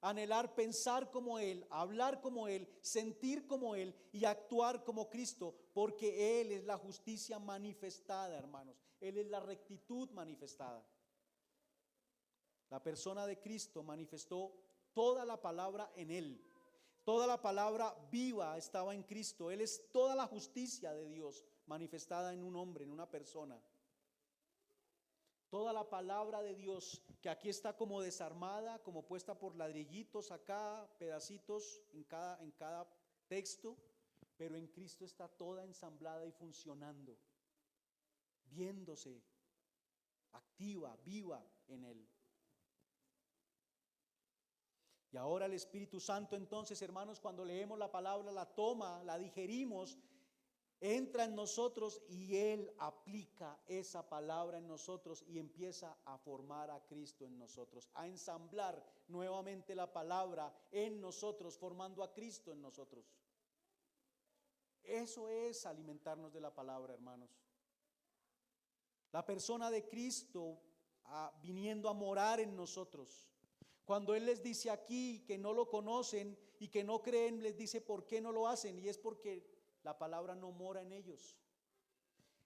anhelar pensar como Él, hablar como Él, sentir como Él y actuar como Cristo, porque Él es la justicia manifestada, hermanos. Él es la rectitud manifestada. La persona de Cristo manifestó toda la palabra en Él. Toda la palabra viva estaba en Cristo. Él es toda la justicia de Dios manifestada en un hombre, en una persona. Toda la palabra de Dios, que aquí está como desarmada, como puesta por ladrillitos acá, pedacitos en cada texto, pero en Cristo está toda ensamblada y funcionando, viéndose, activa, viva en Él. Y ahora el Espíritu Santo, entonces, hermanos, cuando leemos la palabra, la toma, la digerimos, entra en nosotros y Él aplica esa palabra en nosotros y empieza a formar a Cristo en nosotros, a ensamblar nuevamente la palabra en nosotros, formando a Cristo en nosotros. Eso es alimentarnos de la palabra, hermanos. La persona de Cristo viniendo a morar en nosotros. Cuando Él les dice aquí que no lo conocen y que no creen, les dice por qué no lo hacen, y es porque la palabra no mora en ellos.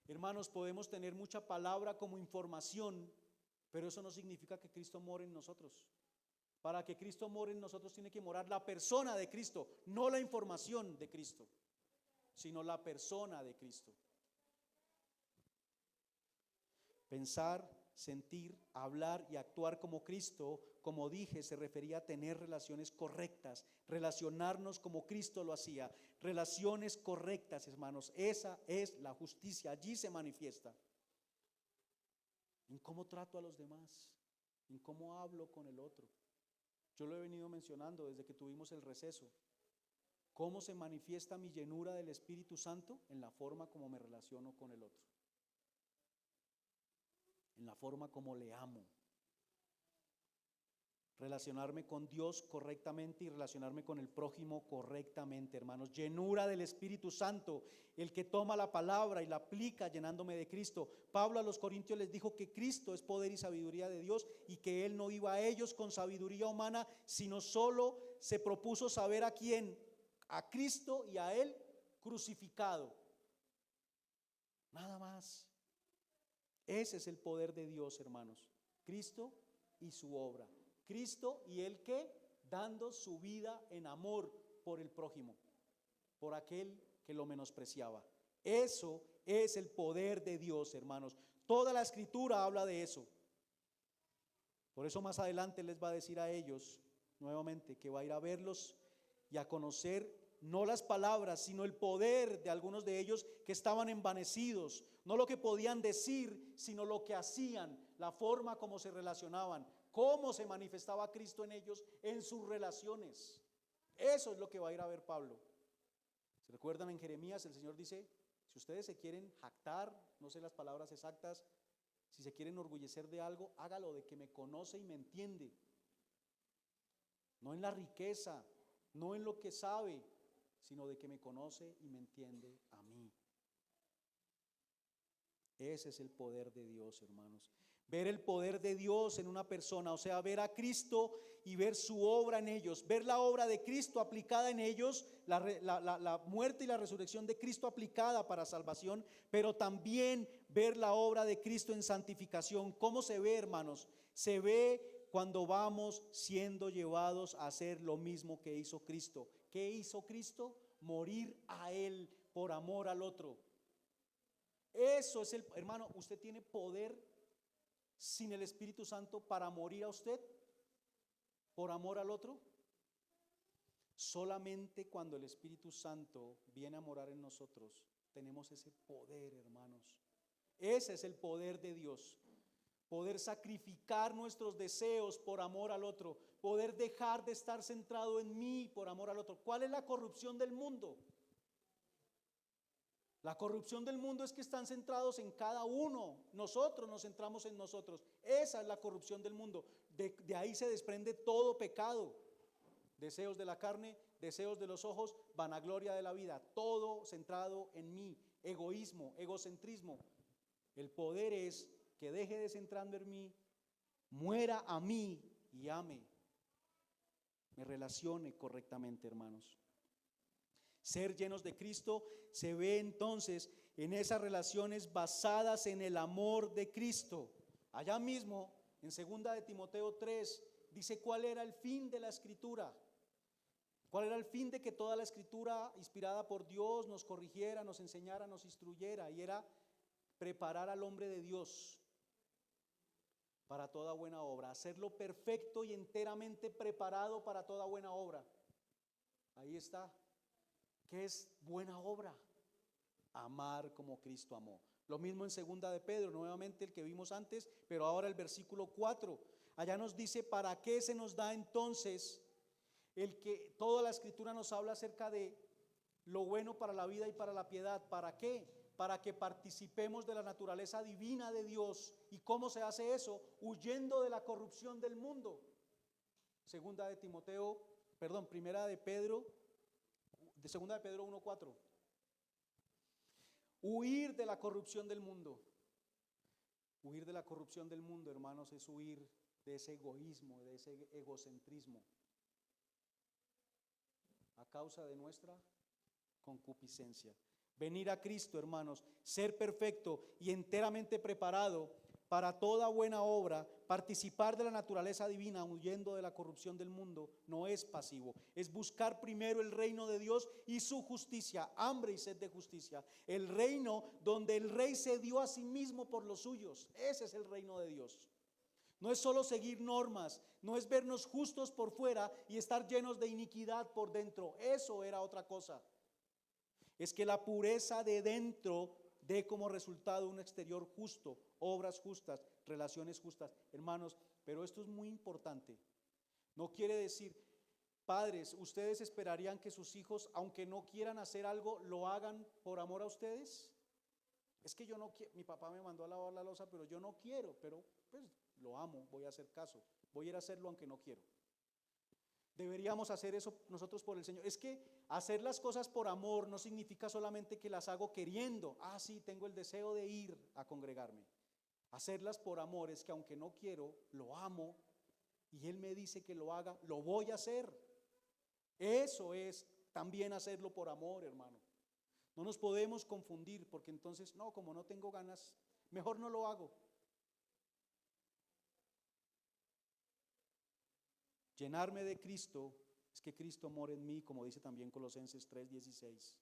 Hermanos, podemos tener mucha palabra como información, pero eso no significa que Cristo more en nosotros. Para que Cristo more en nosotros tiene que morar la persona de Cristo, no la información de Cristo, sino la persona de Cristo. Pensar, sentir, hablar y actuar como Cristo, como dije, se refería a tener relaciones correctas, relacionarnos como Cristo lo hacía, relaciones correctas, hermanos. Esa es la justicia, allí se manifiesta. En cómo trato a los demás, en cómo hablo con el otro. Yo lo he venido mencionando desde que tuvimos el receso. ¿Cómo se manifiesta mi llenura del Espíritu Santo? En la forma como me relaciono con el otro, en la forma como le amo. Relacionarme con Dios correctamente y relacionarme con el prójimo correctamente, hermanos. Llenura del Espíritu Santo, el que toma la palabra y la aplica llenándome de Cristo. Pablo a los Corintios les dijo que Cristo es poder y sabiduría de Dios y que Él no iba a ellos con sabiduría humana, sino solo se propuso saber a quién, a Cristo y a Él crucificado. Nada más. Ese es el poder de Dios, hermanos. Cristo y su obra. Cristo y el que dando su vida en amor por el prójimo, por aquel que lo menospreciaba. Eso es el poder de Dios, hermanos. Toda la escritura habla de eso. Por eso más adelante les va a decir a ellos nuevamente que va a ir a verlos y a conocer no las palabras, sino el poder de algunos de ellos que estaban envanecidos, no lo que podían decir, sino lo que hacían, la forma como se relacionaban, cómo se manifestaba Cristo en ellos, en sus relaciones. Eso es lo que va a ir a ver Pablo. ¿Se recuerdan en Jeremías? El Señor dice, si ustedes se quieren jactar, no sé las palabras exactas, si se quieren enorgullecer de algo, hágalo de que me conoce y me entiende. No en la riqueza, no en lo que sabe, sino de que me conoce y me entiende a mí. Ese es el poder de Dios, hermanos. Ver el poder de Dios en una persona, o sea, ver a Cristo y ver su obra en ellos, ver la obra de Cristo aplicada en ellos, la muerte y la resurrección de Cristo aplicada para salvación, pero también ver la obra de Cristo en santificación. ¿Cómo se ve, hermanos? Se ve cuando vamos siendo llevados a hacer lo mismo que hizo Cristo. ¿Qué hizo Cristo? Morir a Él por amor al otro. Eso es hermano, usted tiene poder sin el Espíritu Santo para morir a usted por amor al otro. Solamente cuando el Espíritu Santo viene a morar en nosotros tenemos ese poder, hermanos. Ese es el poder de Dios. Poder sacrificar nuestros deseos por amor al otro, poder dejar de estar centrado en mí por amor al otro. ¿Cuál es la corrupción del mundo? La corrupción del mundo es que están centrados en cada uno. Nosotros nos centramos en nosotros. Esa es la corrupción del mundo. De ahí se desprende todo pecado. Deseos de la carne, deseos de los ojos, vanagloria de la vida. Todo centrado en mí. Egoísmo, egocentrismo. El poder es que deje de centrarme en mí, muera a mí y ame. Me relacione correctamente, hermanos. Ser llenos de Cristo se ve entonces en esas relaciones basadas en el amor de Cristo. Allá mismo, en 2 de Timoteo 3, dice cuál era el fin de la Escritura. ¿Cuál era el fin de que toda la Escritura inspirada por Dios nos corrigiera, nos enseñara, nos instruyera? Y era preparar al hombre de Dios para toda buena obra, hacerlo perfecto y enteramente preparado para toda buena obra. Ahí está. ¿Qué es buena obra? Amar como Cristo amó. Lo mismo en 2 de Pedro, nuevamente el que vimos antes, pero ahora el versículo 4. Allá nos dice, ¿para qué se nos da entonces el que toda la Escritura nos habla acerca de lo bueno para la vida y para la piedad? ¿Para qué? Para que participemos de la naturaleza divina de Dios. ¿Y cómo se hace eso? Huyendo de la corrupción del mundo. Primera de Pedro 1:4. Huir de la corrupción del mundo. Huir de la corrupción del mundo, hermanos, es huir de ese egoísmo, de ese egocentrismo, a causa de nuestra concupiscencia. Venir a Cristo, hermanos, ser perfecto y enteramente preparado para toda buena obra, participar de la naturaleza divina, huyendo de la corrupción del mundo, no es pasivo, es buscar primero el reino de Dios y su justicia, hambre y sed de justicia, el reino donde el rey se dio a sí mismo por los suyos. Ese es el reino de Dios. No es solo seguir normas, no es vernos justos por fuera y estar llenos de iniquidad por dentro. Eso era otra cosa. Es que la pureza de dentro dé como resultado un exterior justo, obras justas, relaciones justas. Hermanos, pero esto es muy importante. No quiere decir, padres, ¿ustedes esperarían que sus hijos, aunque no quieran hacer algo, lo hagan por amor a ustedes? Es que yo no quiero, mi papá me mandó a lavar la loza, pero yo no quiero, pero pues lo amo, voy a hacer caso, voy a ir a hacerlo aunque no quiero. Deberíamos hacer eso nosotros por el Señor. Es que hacer las cosas por amor no significa solamente que las hago queriendo. Ah, sí, tengo el deseo de ir a congregarme. Hacerlas por amor es que aunque no quiero, lo amo y Él me dice que lo haga, lo voy a hacer. Eso es también hacerlo por amor, hermano. No nos podemos confundir porque entonces, no, como no tengo ganas, mejor no lo hago. Llenarme de Cristo es que Cristo more en mí, como dice también Colosenses 3:16.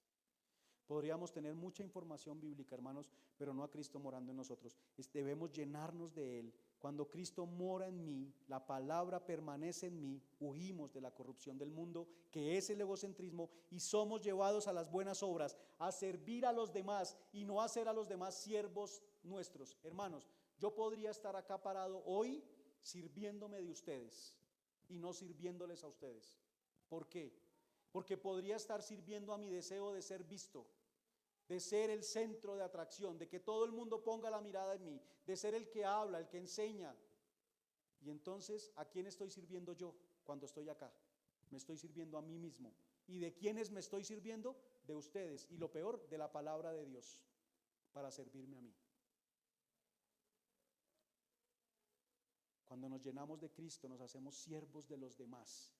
Podríamos tener mucha información bíblica, hermanos, pero no a Cristo morando en nosotros. Debemos llenarnos de Él. Cuando Cristo mora en mí, la palabra permanece en mí, huimos de la corrupción del mundo, que es el egocentrismo, y somos llevados a las buenas obras, a servir a los demás y no a hacer a los demás siervos nuestros. Hermanos, yo podría estar acá parado hoy sirviéndome de ustedes y no sirviéndoles a ustedes. ¿Por qué? Porque podría estar sirviendo a mi deseo de ser visto, de ser el centro de atracción, de que todo el mundo ponga la mirada en mí, de ser el que habla, el que enseña. Y entonces, ¿a quién estoy sirviendo yo cuando estoy acá? Me estoy sirviendo a mí mismo. ¿Y de quiénes me estoy sirviendo? De ustedes. Y lo peor, de la palabra de Dios, para servirme a mí. Cuando nos llenamos de Cristo, nos hacemos siervos de los demás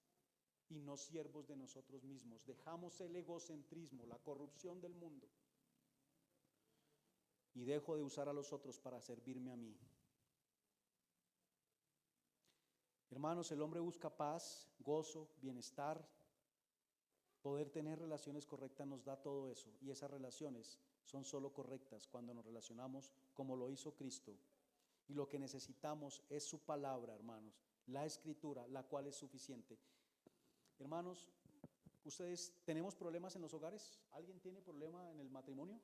y no siervos de nosotros mismos. Dejamos el egocentrismo, la corrupción del mundo, y dejo de usar a los otros para servirme a mí. Hermanos, el hombre busca paz, gozo, bienestar. Poder tener relaciones correctas nos da todo eso, y esas relaciones son solo correctas cuando nos relacionamos como lo hizo Cristo. Y lo que necesitamos es su palabra, hermanos, la Escritura, la cual es suficiente. Hermanos, ¿ustedes tenemos problemas en los hogares? ¿Alguien tiene problema en el matrimonio?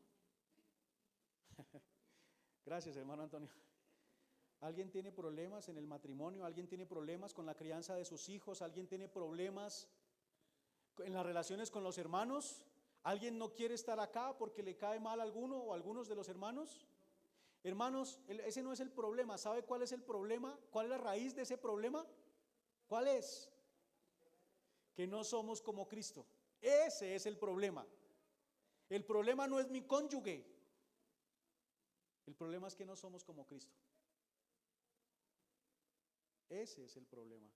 Gracias, hermano Antonio. ¿Alguien tiene problemas en el matrimonio? ¿Alguien tiene problemas con la crianza de sus hijos? ¿Alguien tiene problemas en las relaciones con los hermanos? ¿Alguien no quiere estar acá porque le cae mal a alguno o algunos de los hermanos? Hermanos, ese no es el problema. ¿Sabe cuál es el problema? ¿Cuál es la raíz de ese problema? ¿Cuál es? Que no somos como Cristo. Ese es el problema. El problema no es mi cónyuge. El problema es que no somos como Cristo. Ese es el problema.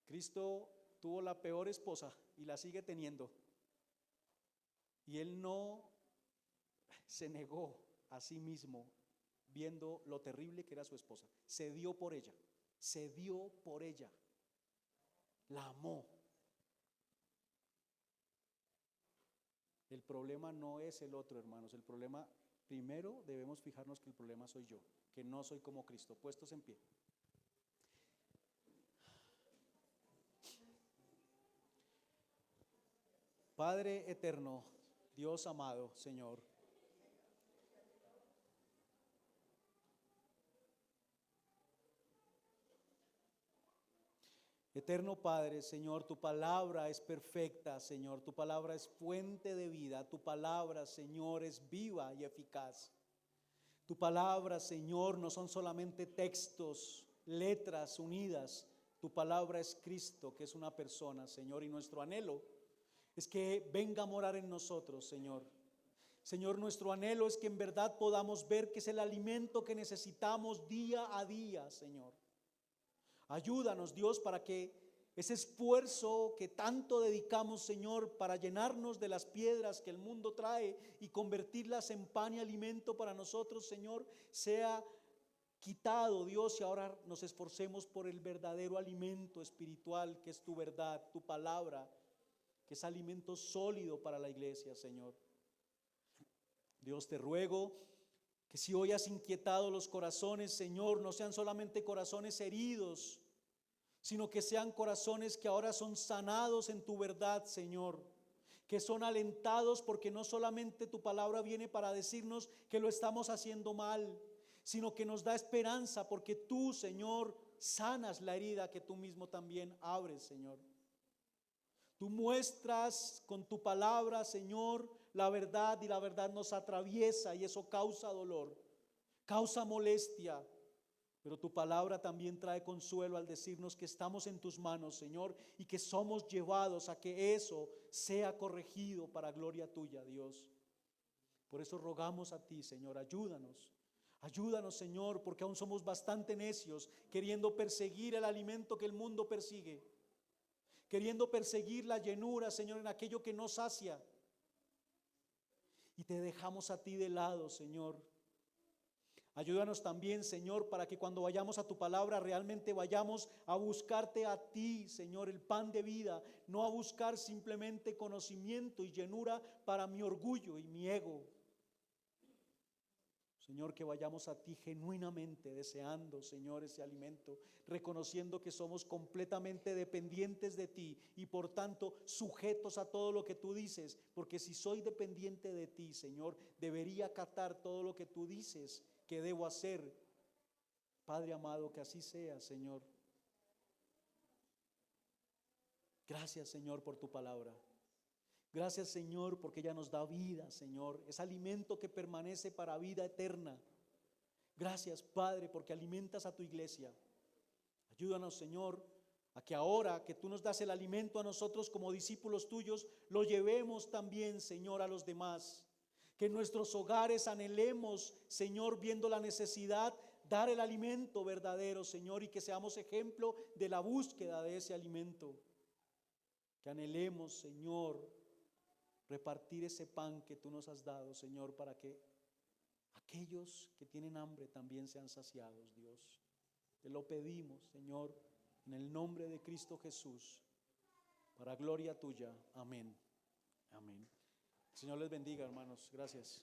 Cristo tuvo la peor esposa y la sigue teniendo. Y Él no se negó a sí mismo viendo lo terrible que era su esposa. Se dio por ella. Se dio por ella. La amó. El problema no es el otro, hermanos. El problema, primero debemos fijarnos que el problema soy yo, que no soy como Cristo. Puestos en pie. Padre eterno, Dios amado, Señor. Eterno Padre, Señor, tu palabra es perfecta, Señor, tu palabra es fuente de vida, tu palabra, Señor, es viva y eficaz. Tu palabra, Señor, no son solamente textos, letras unidas, tu palabra es Cristo, que es una persona, Señor, y nuestro anhelo es que venga a morar en nosotros, Señor. Señor, nuestro anhelo es que en verdad podamos ver que es el alimento que necesitamos día a día, Señor. Ayúdanos, Dios, para que ese esfuerzo que tanto dedicamos, Señor, para llenarnos de las piedras que el mundo trae y convertirlas en pan y alimento para nosotros, Señor, sea quitado, Dios, y ahora nos esforcemos por el verdadero alimento espiritual que es tu verdad, tu palabra, que es alimento sólido para la iglesia, Señor. Dios, te ruego que si hoy has inquietado los corazones, Señor, no sean solamente corazones heridos, sino que sean corazones que ahora son sanados en tu verdad, Señor, que son alentados porque no solamente tu palabra viene para decirnos que lo estamos haciendo mal, sino que nos da esperanza porque tú, Señor, sanas la herida que tú mismo también abres, Señor. Tú muestras con tu palabra, Señor, la verdad, y la verdad nos atraviesa y eso causa dolor, causa molestia. Pero tu palabra también trae consuelo al decirnos que estamos en tus manos, Señor, y que somos llevados a que eso sea corregido para gloria tuya, Dios. Por eso rogamos a ti, Señor, ayúdanos. Ayúdanos, Señor, porque aún somos bastante necios, queriendo perseguir el alimento que el mundo persigue, queriendo perseguir la llenura, Señor, en aquello que nos sacia. Y te dejamos a ti de lado, Señor. Ayúdanos también, Señor, para que cuando vayamos a tu palabra realmente vayamos a buscarte a ti, Señor, el pan de vida, no a buscar simplemente conocimiento y llenura para mi orgullo y mi ego. Señor, que vayamos a ti genuinamente deseando, Señor, ese alimento, reconociendo que somos completamente dependientes de ti y por tanto sujetos a todo lo que tú dices, porque si soy dependiente de ti, Señor, debería acatar todo lo que tú dices que debo hacer. Padre amado, que así sea, Señor. Gracias, Señor, por tu palabra. Gracias, Señor, porque ella nos da vida, Señor. Es alimento que permanece para vida eterna. Gracias, Padre, porque alimentas a tu iglesia. Ayúdanos, Señor, a que ahora que tú nos das el alimento a nosotros como discípulos tuyos, lo llevemos también, Señor, a los demás. Que en nuestros hogares anhelemos, Señor, viendo la necesidad, dar el alimento verdadero, Señor, y que seamos ejemplo de la búsqueda de ese alimento. Que anhelemos, Señor, repartir ese pan que tú nos has dado, Señor, para que aquellos que tienen hambre también sean saciados, Dios. Te lo pedimos, Señor, en el nombre de Cristo Jesús, para gloria tuya. Amén. Amén. El Señor les bendiga, hermanos. Gracias.